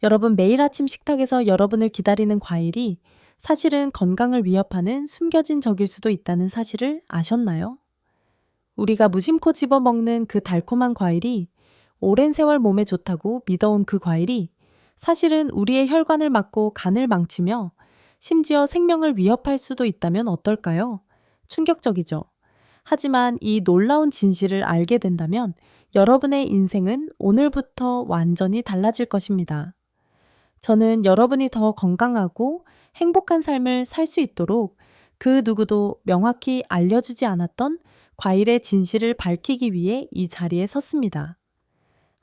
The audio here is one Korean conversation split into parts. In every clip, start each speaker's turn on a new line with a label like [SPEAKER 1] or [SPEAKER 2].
[SPEAKER 1] 여러분, 매일 아침 식탁에서 여러분을 기다리는 과일이 사실은 건강을 위협하는 숨겨진 적일 수도 있다는 사실을 아셨나요? 우리가 무심코 집어먹는 그 달콤한 과일이 오랜 세월 몸에 좋다고 믿어온 그 과일이 사실은 우리의 혈관을 막고 간을 망치며 심지어 생명을 위협할 수도 있다면 어떨까요? 충격적이죠. 하지만 이 놀라운 진실을 알게 된다면 여러분의 인생은 오늘부터 완전히 달라질 것입니다. 저는 여러분이 더 건강하고 행복한 삶을 살 수 있도록 그 누구도 명확히 알려주지 않았던 과일의 진실을 밝히기 위해 이 자리에 섰습니다.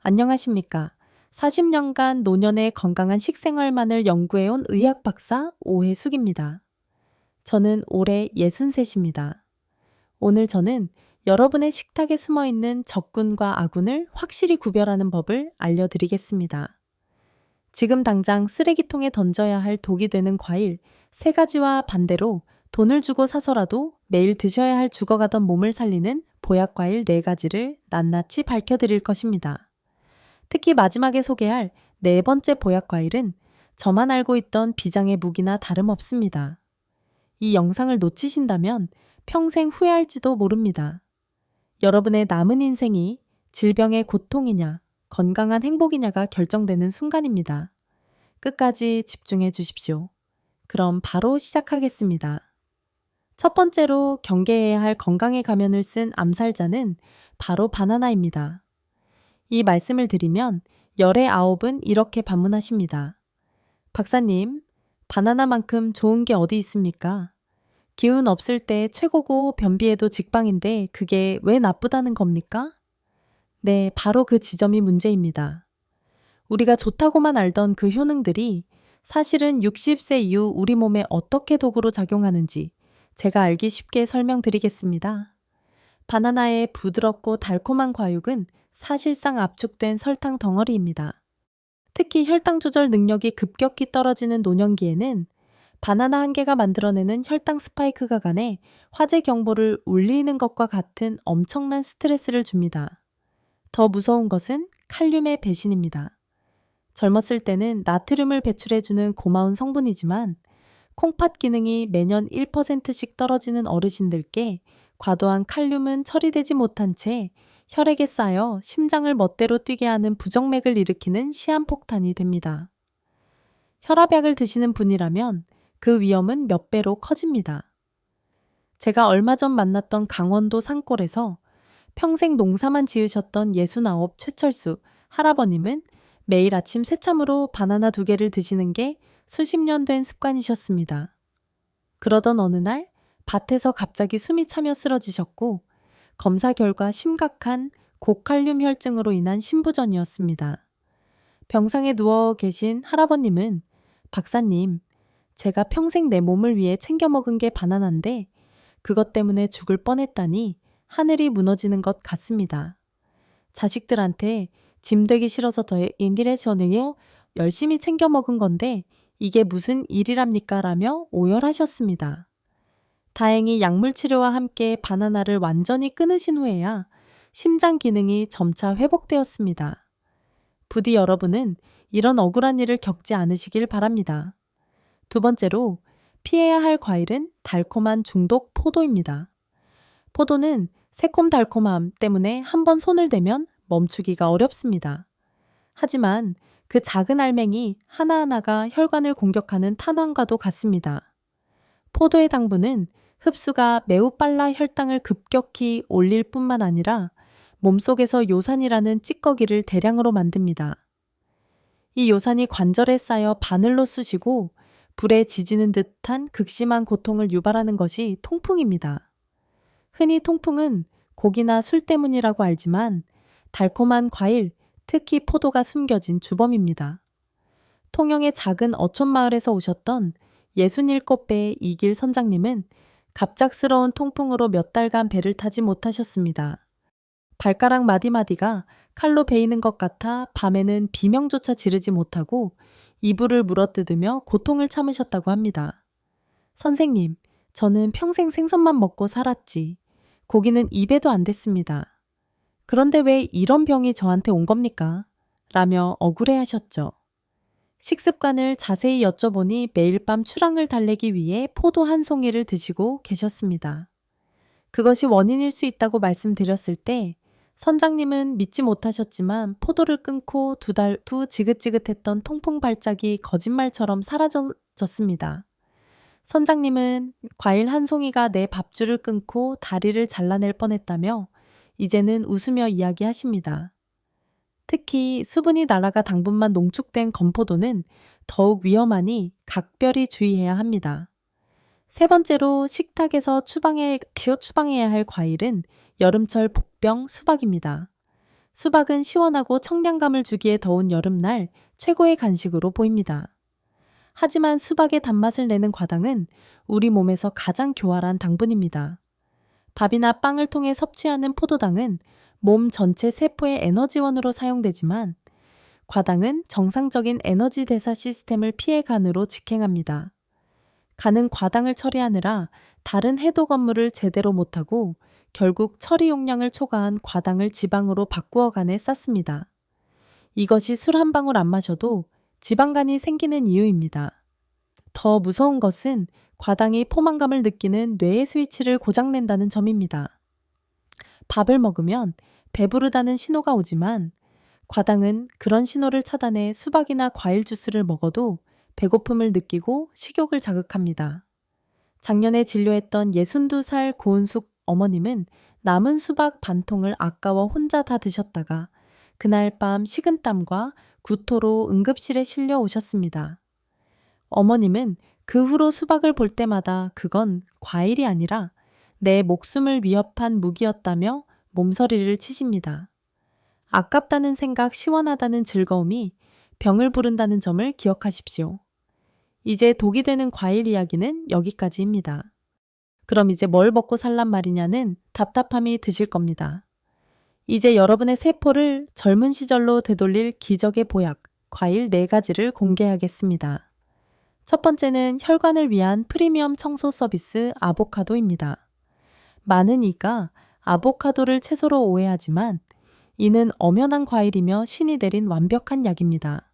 [SPEAKER 1] 안녕하십니까? 40년간 노년의 건강한 식생활만을 연구해온 의학 박사 오해숙입니다. 저는 올해 63입니다. 오늘 저는 여러분의 식탁에 숨어 있는 적군과 아군을 확실히 구별하는 법을 알려드리겠습니다. 지금 당장 쓰레기통에 던져야 할 독이 되는 과일 3가지와 반대로 돈을 주고 사서라도 매일 드셔야 할 죽어가던 몸을 살리는 보약과일 4가지를 낱낱이 밝혀드릴 것입니다. 특히 마지막에 소개할 4번째 보약과일은 저만 알고 있던 비장의 무기나 다름없습니다. 이 영상을 놓치신다면 평생 후회할지도 모릅니다. 여러분의 남은 인생이 질병의 고통이냐, 건강한 행복이냐가 결정되는 순간입니다. 끝까지 집중해 주십시오. 그럼 바로 시작하겠습니다. 첫 번째로 경계해야 할 건강의 가면을 쓴 암살자는 바로 바나나입니다. 이 말씀을 드리면 열의 9은 이렇게 반문하십니다. 박사님, 바나나만큼 좋은 게 어디 있습니까? 기운 없을 때 최고고 변비에도 직방인데 그게 왜 나쁘다는 겁니까? 네, 바로 그 지점이 문제입니다. 우리가 좋다고만 알던 그 효능들이 사실은 60세 이후 우리 몸에 어떻게 도구로 작용하는지 제가 알기 쉽게 설명드리겠습니다. 바나나의 부드럽고 달콤한 과육은 사실상 압축된 설탕 덩어리입니다. 특히 혈당 조절 능력이 급격히 떨어지는 노년기에는 바나나 한 개가 만들어내는 혈당 스파이크가 간에 화재 경보를 울리는 것과 같은 엄청난 스트레스를 줍니다. 더 무서운 것은 칼륨의 배신입니다. 젊었을 때는 나트륨을 배출해주는 고마운 성분이지만 콩팥 기능이 매년 1%씩 떨어지는 어르신들께 과도한 칼륨은 처리되지 못한 채 혈액에 쌓여 심장을 멋대로 뛰게 하는 부정맥을 일으키는 시한폭탄이 됩니다. 혈압약을 드시는 분이라면 그 위험은 몇 배로 커집니다. 제가 얼마 전 만났던 강원도 산골에서 평생 농사만 지으셨던 69 최철수 할아버님은 매일 아침 새참으로 바나나 2개를 드시는 게 수십 년 된 습관이셨습니다. 그러던 어느 날 밭에서 갑자기 숨이 차며 쓰러지셨고 검사 결과 심각한 고칼륨 혈증으로 인한 심부전이었습니다. 병상에 누워 계신 할아버님은 박사님, 제가 평생 내 몸을 위해 챙겨 먹은 게 바나나인데 그것 때문에 죽을 뻔했다니 하늘이 무너지는 것 같습니다. 자식들한테 짐 되기 싫어서 저에게요 열심히 챙겨 먹은 건데 이게 무슨 일이랍니까? 라며 오열하셨습니다. 다행히 약물 치료와 함께 바나나를 완전히 끊으신 후에야 심장 기능이 점차 회복되었습니다. 부디 여러분은 이런 억울한 일을 겪지 않으시길 바랍니다. 두 번째로 피해야 할 과일은 달콤한 중독 포도입니다. 포도는 새콤달콤함 때문에 한번 손을 대면 멈추기가 어렵습니다. 하지만 그 작은 알맹이 하나하나가 혈관을 공격하는 탄환과도 같습니다. 포도의 당분은 흡수가 매우 빨라 혈당을 급격히 올릴 뿐만 아니라 몸속에서 요산이라는 찌꺼기를 대량으로 만듭니다. 이 요산이 관절에 쌓여 바늘로 쑤시고 불에 지지는 듯한 극심한 고통을 유발하는 것이 통풍입니다. 흔히 통풍은 고기나 술 때문이라고 알지만 달콤한 과일, 특히 포도가 숨겨진 주범입니다. 통영의 작은 어촌마을에서 오셨던 67배의 이길 선장님은 갑작스러운 통풍으로 몇 달간 배를 타지 못하셨습니다. 발가락 마디마디가 칼로 베이는 것 같아 밤에는 비명조차 지르지 못하고 이불을 물어뜯으며 고통을 참으셨다고 합니다. 선생님, 저는 평생 생선만 먹고 살았지. 고기는 입에도 안 댔습니다. 그런데 왜 이런 병이 저한테 온 겁니까? 라며 억울해하셨죠. 식습관을 자세히 여쭤보니 매일 밤 출항을 달래기 위해 포도 한 송이를 드시고 계셨습니다. 그것이 원인일 수 있다고 말씀드렸을 때 선장님은 믿지 못하셨지만 포도를 끊고 두 달 후 지긋지긋했던 통풍 발작이 거짓말처럼 사라졌습니다. 선장님은 과일 한 송이가 내 밥줄을 끊고 다리를 잘라낼 뻔했다며 이제는 웃으며 이야기하십니다. 특히 수분이 날아가 당분만 농축된 건포도는 더욱 위험하니 각별히 주의해야 합니다. 세 번째로 식탁에서 추방해야 할 과일은 여름철 복병 수박입니다. 수박은 시원하고 청량감을 주기에 더운 여름날 최고의 간식으로 보입니다. 하지만 수박의 단맛을 내는 과당은 우리 몸에서 가장 교활한 당분입니다. 밥이나 빵을 통해 섭취하는 포도당은 몸 전체 세포의 에너지원으로 사용되지만 과당은 정상적인 에너지 대사 시스템을 피해 간으로 직행합니다. 간은 과당을 처리하느라 다른 해독 업무를 제대로 못하고 결국 처리 용량을 초과한 과당을 지방으로 바꾸어 간에 쌌습니다. 이것이 술 한 방울 안 마셔도 지방간이 생기는 이유입니다. 더 무서운 것은 과당이 포만감을 느끼는 뇌의 스위치를 고장낸다는 점입니다. 밥을 먹으면 배부르다는 신호가 오지만 과당은 그런 신호를 차단해 수박이나 과일 주스를 먹어도 배고픔을 느끼고 식욕을 자극합니다. 작년에 진료했던 62살 고은숙 어머님은 남은 수박 반통을 아까워 혼자 다 드셨다가 그날 밤 식은땀과 구토로 응급실에 실려 오셨습니다. 어머님은 그 후로 수박을 볼 때마다 그건 과일이 아니라 내 목숨을 위협한 무기였다며 몸서리를 치십니다. 아깝다는 생각, 시원하다는 즐거움이 병을 부른다는 점을 기억하십시오. 이제 독이 되는 과일 이야기는 여기까지입니다. 그럼 이제 뭘 먹고 살란 말이냐는 답답함이 드실 겁니다. 이제 여러분의 세포를 젊은 시절로 되돌릴 기적의 보약, 과일 4가지를 공개하겠습니다. 첫 번째는 혈관을 위한 프리미엄 청소 서비스 아보카도입니다. 많은 이가 아보카도를 채소로 오해하지만 이는 엄연한 과일이며 신이 내린 완벽한 약입니다.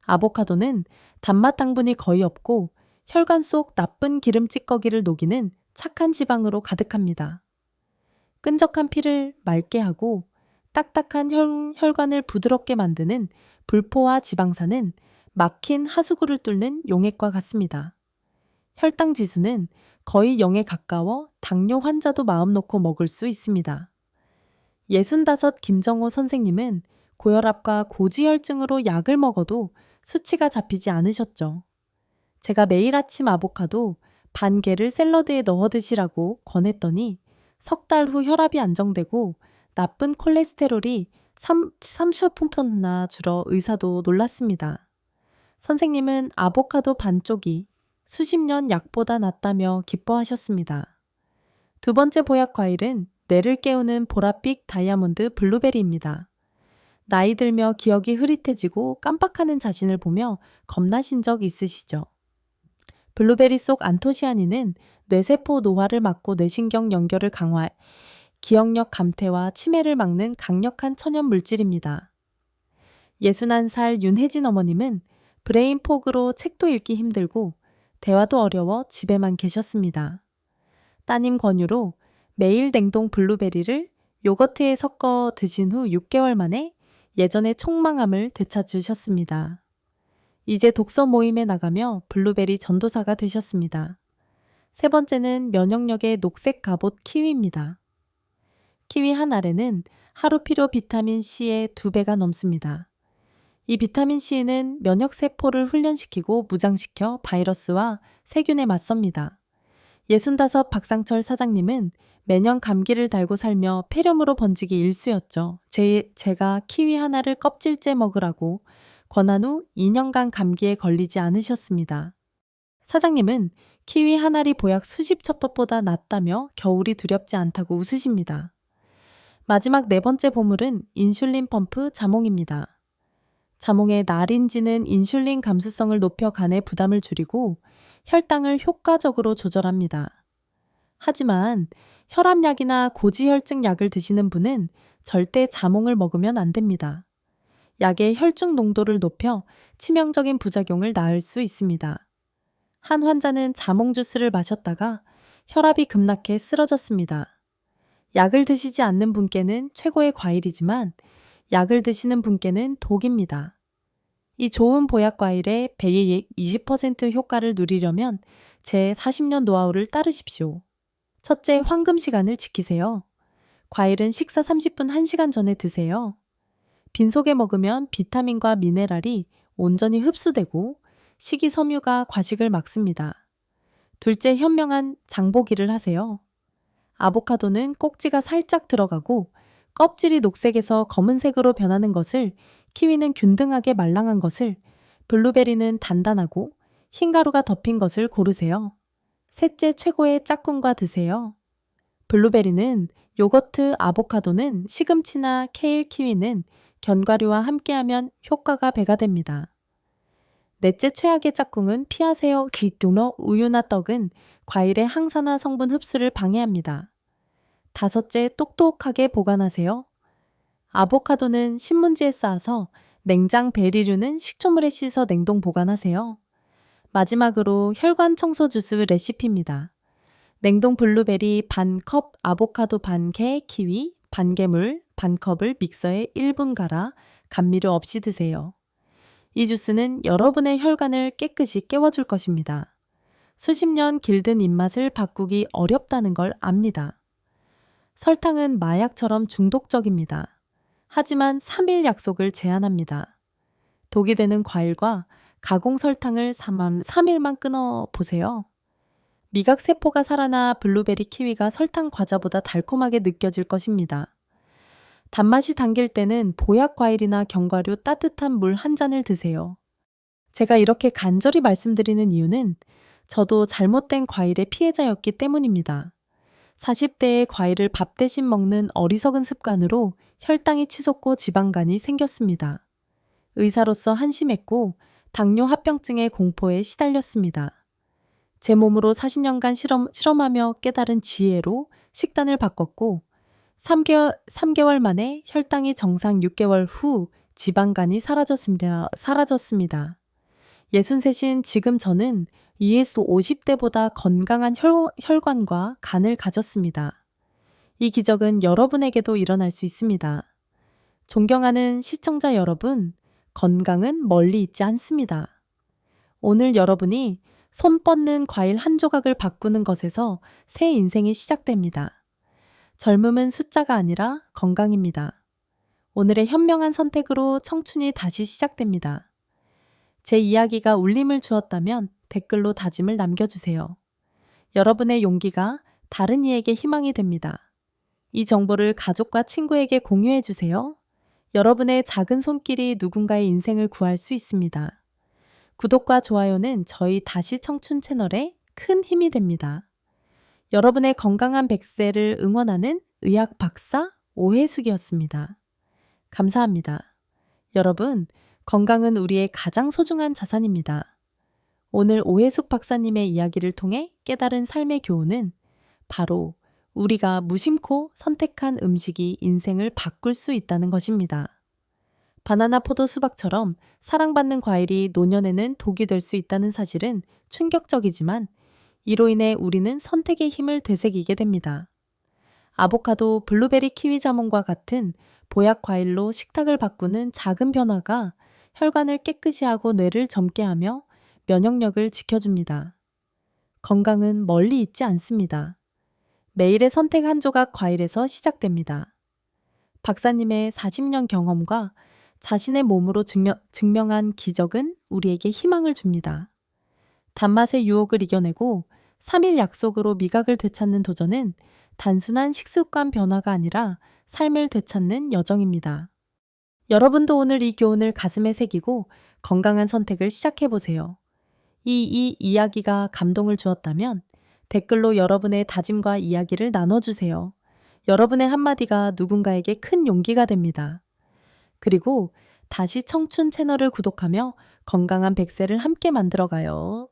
[SPEAKER 1] 아보카도는 단맛 당분이 거의 없고 혈관 속 나쁜 기름 찌꺼기를 녹이는 착한 지방으로 가득합니다. 끈적한 피를 맑게 하고 딱딱한 혈관을 부드럽게 만드는 불포화 지방산은 막힌 하수구를 뚫는 용액과 같습니다. 혈당 지수는 거의 0에 가까워 당뇨 환자도 마음 놓고 먹을 수 있습니다. 65 김정호 선생님은 고혈압과 고지혈증으로 약을 먹어도 수치가 잡히지 않으셨죠. 제가 매일 아침 아보카도 반 개를 샐러드에 넣어 드시라고 권했더니 석 달 후 혈압이 안정되고 나쁜 콜레스테롤이 30%나 줄어 의사도 놀랐습니다. 선생님은 아보카도 반쪽이 수십 년 약보다 낫다며 기뻐하셨습니다. 두 번째 보약 과일은 뇌를 깨우는 보랏빛 다이아몬드 블루베리입니다. 나이 들며 기억이 흐릿해지고 깜빡하는 자신을 보며 겁나신 적 있으시죠? 블루베리 속 안토시아닌은 뇌세포 노화를 막고 뇌신경 연결을 강화해 기억력 감퇴와 치매를 막는 강력한 천연 물질입니다. 61살 윤혜진 어머님은 브레인 포그로 책도 읽기 힘들고 대화도 어려워 집에만 계셨습니다. 따님 권유로 매일 냉동 블루베리를 요거트에 섞어 드신 후 6개월 만에 예전의 촉망함을 되찾으셨습니다. 이제 독서 모임에 나가며 블루베리 전도사가 되셨습니다. 세 번째는 면역력의 녹색 갑옷 키위입니다. 키위 한 알에는 하루 필요 비타민C의 2배가 넘습니다. 이 비타민C는 면역세포를 훈련시키고 무장시켜 바이러스와 세균에 맞섭니다. 65 박상철 사장님은 매년 감기를 달고 살며 폐렴으로 번지기 일쑤였죠. 제가 키위 하나를 껍질째 먹으라고 권한 후 2년간 감기에 걸리지 않으셨습니다. 사장님은 키위 한 알이 보약 수십 첩법보다 낫다며 겨울이 두렵지 않다고 웃으십니다. 마지막 네 번째 보물은 인슐린 펌프 자몽입니다. 자몽의 나린지는 인슐린 감수성을 높여 간의 부담을 줄이고 혈당을 효과적으로 조절합니다. 하지만 혈압약이나 고지혈증 약을 드시는 분은 절대 자몽을 먹으면 안 됩니다. 약의 혈중 농도를 높여 치명적인 부작용을 낳을 수 있습니다. 한 환자는 자몽 주스를 마셨다가 혈압이 급락해 쓰러졌습니다. 약을 드시지 않는 분께는 최고의 과일이지만 약을 드시는 분께는 독입니다. 이 좋은 보약 과일의 120% 효과를 누리려면 제 40년 노하우를 따르십시오. 첫째, 황금 시간을 지키세요. 과일은 식사 30분 1시간 전에 드세요. 빈속에 먹으면 비타민과 미네랄이 온전히 흡수되고 식이섬유가 과식을 막습니다. 둘째, 현명한 장보기를 하세요. 아보카도는 꼭지가 살짝 들어가고 껍질이 녹색에서 검은색으로 변하는 것을, 키위는 균등하게 말랑한 것을, 블루베리는 단단하고 흰가루가 덮인 것을 고르세요. 셋째, 최고의 짝꿍과 드세요. 블루베리는 요거트, 아보카도는 시금치나 케일, 키위는 견과류와 함께하면 효과가 배가 됩니다. 넷째, 최악의 짝꿍은 피하세요. 귀뚜너, 우유나 떡은 과일의 항산화 성분 흡수를 방해합니다. 다섯째, 똑똑하게 보관하세요. 아보카도는 신문지에 쌓아서, 냉장 베리류는 식초물에 씻어 냉동 보관하세요. 마지막으로 혈관 청소 주스 레시피입니다. 냉동 블루베리 반 컵, 아보카도 반 개, 키위, 반개물, 반 컵을 믹서에 1분 갈아 감미료 없이 드세요. 이 주스는 여러분의 혈관을 깨끗이 깨워줄 것입니다. 수십 년 길든 입맛을 바꾸기 어렵다는 걸 압니다. 설탕은 마약처럼 중독적입니다. 하지만 3일 약속을 제안합니다. 독이 되는 과일과 가공 설탕을 3일만 끊어 보세요. 미각 세포가 살아나 블루베리, 키위가 설탕 과자보다 달콤하게 느껴질 것입니다. 단맛이 당길 때는 보약 과일이나 견과류 따뜻한 물 한 잔을 드세요. 제가 이렇게 간절히 말씀드리는 이유는 저도 잘못된 과일의 피해자였기 때문입니다. 40대에 과일을 밥 대신 먹는 어리석은 습관으로 혈당이 치솟고 지방간이 생겼습니다. 의사로서 한심했고 당뇨 합병증의 공포에 시달렸습니다. 제 몸으로 40년간 실험하며 깨달은 지혜로 식단을 바꿨고 3개월 만에 혈당이 정상, 6개월 후 지방간이 사라졌습니다. 63인 지금 저는 ES 50대보다 건강한 혈관과 간을 가졌습니다. 이 기적은 여러분에게도 일어날 수 있습니다. 존경하는 시청자 여러분, 건강은 멀리 있지 않습니다. 오늘 여러분이 손 뻗는 과일 한 조각을 바꾸는 것에서 새 인생이 시작됩니다. 젊음은 숫자가 아니라 건강입니다. 오늘의 현명한 선택으로 청춘이 다시 시작됩니다. 제 이야기가 울림을 주었다면 댓글로 다짐을 남겨주세요. 여러분의 용기가 다른 이에게 희망이 됩니다. 이 정보를 가족과 친구에게 공유해 주세요. 여러분의 작은 손길이 누군가의 인생을 구할 수 있습니다. 구독과 좋아요는 저희 다시 청춘 채널에 큰 힘이 됩니다. 여러분의 건강한 100세를 응원하는 의학 박사 오혜숙이었습니다. 감사합니다. 여러분, 건강은 우리의 가장 소중한 자산입니다. 오늘 오혜숙 박사님의 이야기를 통해 깨달은 삶의 교훈은 바로 우리가 무심코 선택한 음식이 인생을 바꿀 수 있다는 것입니다. 바나나, 포도, 수박처럼 사랑받는 과일이 노년에는 독이 될 수 있다는 사실은 충격적이지만 이로 인해 우리는 선택의 힘을 되새기게 됩니다. 아보카도, 블루베리, 키위, 자몽과 같은 보약 과일로 식탁을 바꾸는 작은 변화가 혈관을 깨끗이 하고 뇌를 젊게 하며 면역력을 지켜줍니다. 건강은 멀리 있지 않습니다. 매일의 선택 한 조각 과일에서 시작됩니다. 박사님의 40년 경험과 자신의 몸으로 증명한 기적은 우리에게 희망을 줍니다. 단맛의 유혹을 이겨내고 3일 약속으로 미각을 되찾는 도전은 단순한 식습관 변화가 아니라 삶을 되찾는 여정입니다. 여러분도 오늘 이 교훈을 가슴에 새기고 건강한 선택을 시작해보세요. 이 이야기가 감동을 주었다면 댓글로 여러분의 다짐과 이야기를 나눠주세요. 여러분의 한마디가 누군가에게 큰 용기가 됩니다. 그리고 다시 청춘 채널을 구독하며 건강한 100세를 함께 만들어가요.